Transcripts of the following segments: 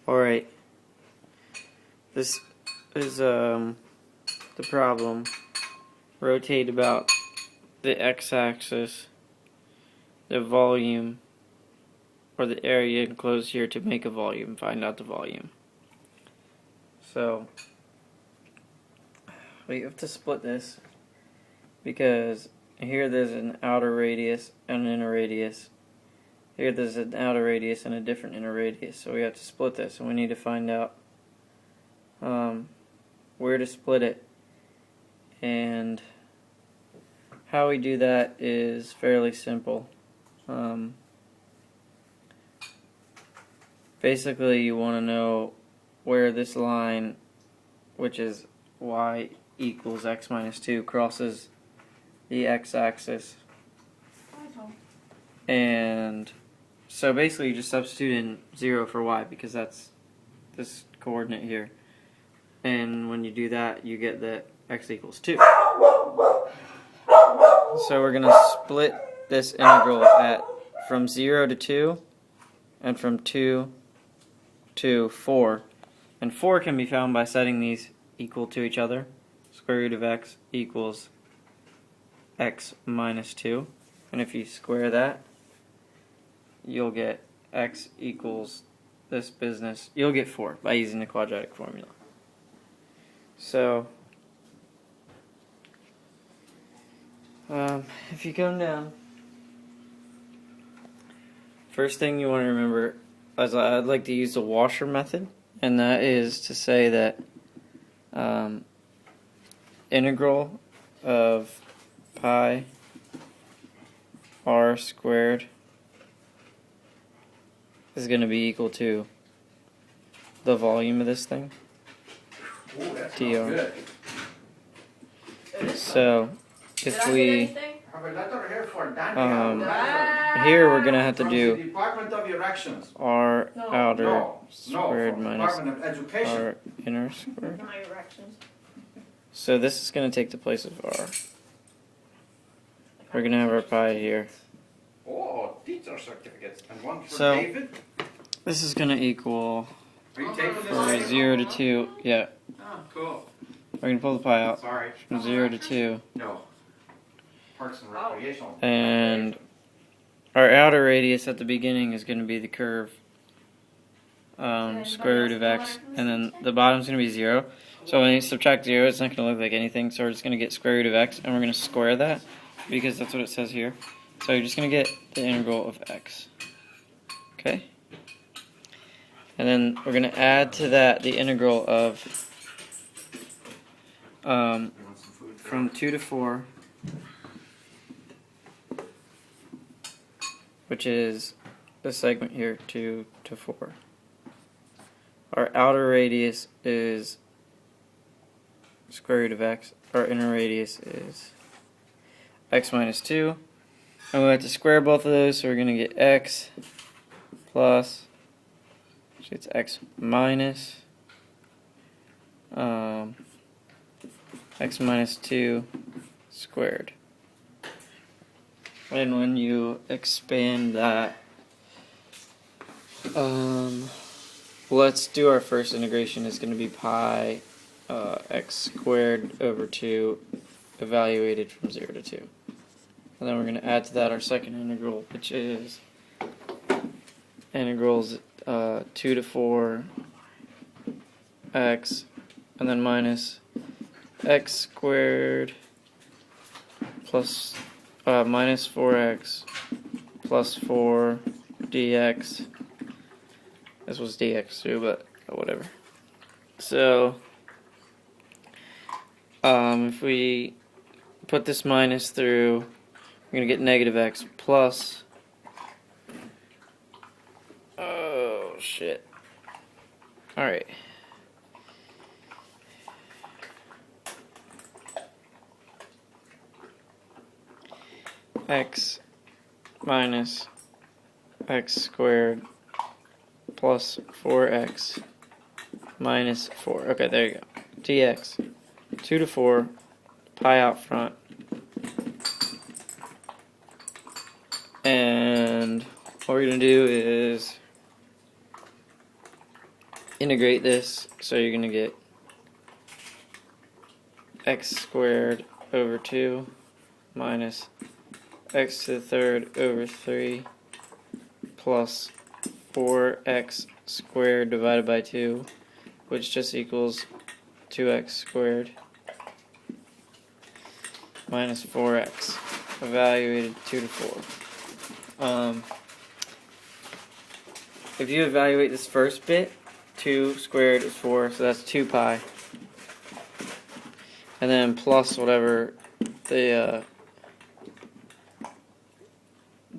Alright, this is the problem. Rotate about the x-axis, the volume, or the area enclosed here to make a volume. Find out the volume. So, we have to split this because here there's an outer radius and an inner radius. Here there's an outer radius and a different inner radius, so we have to split this, and we need to find out where to split it. And how we do that is fairly simple. Basically, you want to know where this line, which is y equals x minus 2, crosses the x-axis. And so basically you just substitute in 0 for y because that's this coordinate here. And when you do that, you get that x equals 2. So we're going to split this integral from 0 to 2 and from 2 to 4. And 4 can be found by setting these equal to each other. Square root of x equals x minus 2. And if you square that, you'll get x equals this business. You'll get 4 by using the quadratic formula. So, if you come down, first thing you want to remember is I'd like to use the washer method, and that is to say that integral of pi r squared is going to be equal to the volume of this thing. Ooh, that dr. So if we here we're going to have to do r outer squared minus r inner squared. So this is going to take the place of r. We're going to have our pi here. Oh, teacher certificates. And one for So, David? this is going to equal, Are you taking this for thing? 0 to 2, yeah. Oh, cool. We're going to pull the pi out Sorry. from 0 to 2. No. Parks and Recreational. And our outer radius at the beginning is going to be the curve square root of x, and then the bottom's going to be 0. So when you subtract 0, it's not going to look like anything, so we're just going to get square root of x, and we're going to square that, because that's what it says here. So you're just going to get the integral of x. Okay? And then we're going to add to that the integral of from 2 to 4, which is this segment here, 2 to 4. Our outer radius is square root of x. Our inner radius is x minus 2. And we have to square both of those, so we're going to get x plus, so it's x minus x minus 2 squared. And when you expand that, let's do our first integration. It's going to be pi x squared over 2 evaluated from 0 to 2. And then we're going to add to that our second integral, which is integrals 2 to 4 x, and then minus x squared plus minus 4x plus 4 dx. This was dx too, but whatever. So if we put this minus through, we're going to get negative x plus, oh shit, alright, x minus x squared plus 4x minus 4, okay, there you go, dx, 2 to 4, pi out front, and what we're going to do is integrate this, so you're going to get x squared over 2 minus x to the third over 3 plus 4x squared divided by 2, which just equals 2x squared minus 4x, evaluated 2 to 4. If you evaluate this first bit, 2 squared is 4, so that's 2 pi. And then plus whatever the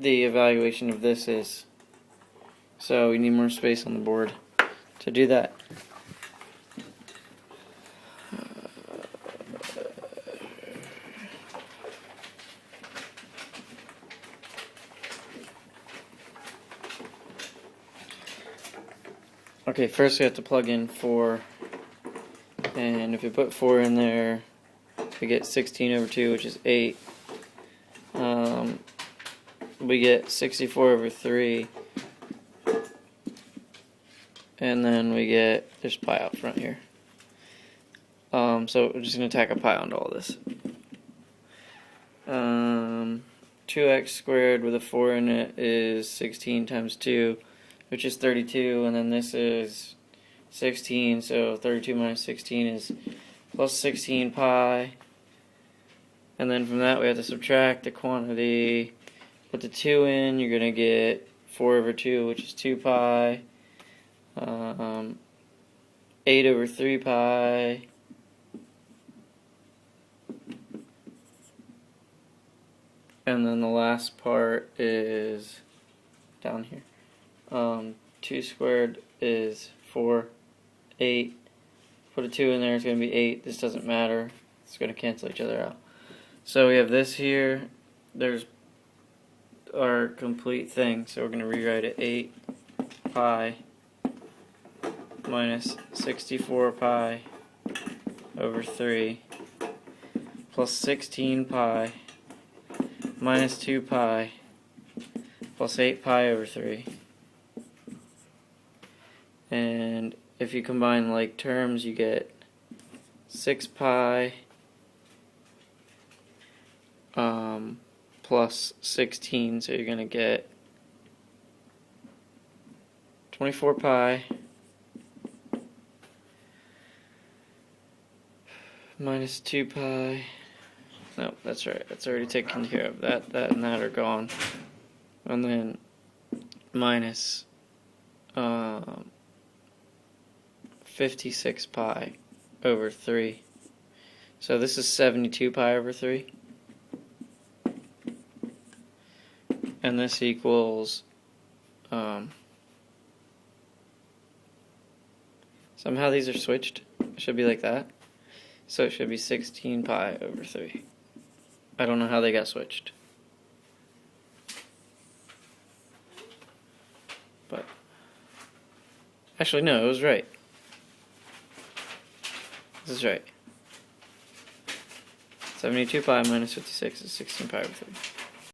evaluation of this is. So we need more space on the board to do that. Okay, first we have to plug in 4, and if you put 4 in there, we get 16 over 2, which is 8. We get 64 over 3, and then we get, there's pi out front here. So we're just going to tack a pi onto all this. 2x squared with a 4 in it is 16 times 2, which is 32, and then this is 16, so 32 minus 16 is plus 16 pi. And then from that we have to subtract the quantity, put the 2 in, you're going to get 4 over 2, which is 2 pi, 8 over 3 pi, and then the last part is down here. 2 squared is 4, 8, put a 2 in there, it's going to be 8, this doesn't matter, it's going to cancel each other out. So we have this here, there's our complete thing, so we're going to rewrite it 8 pi minus 64 pi over 3 plus 16 pi minus 2 pi plus 8 pi over 3. And if you combine like terms, you get 6 pi plus 16, so you're going to get 24 pi minus 2 pi. No, that's right, that's already taken care of. That and that are gone. And then minus 56 pi over 3. So this is 72 pi over 3. And this equals somehow these are switched. It should be like that. So it should be 16 pi over 3. I don't know how they got switched. But actually no, it was right. This is right. 72 pi minus 56 is 16 pi over 3.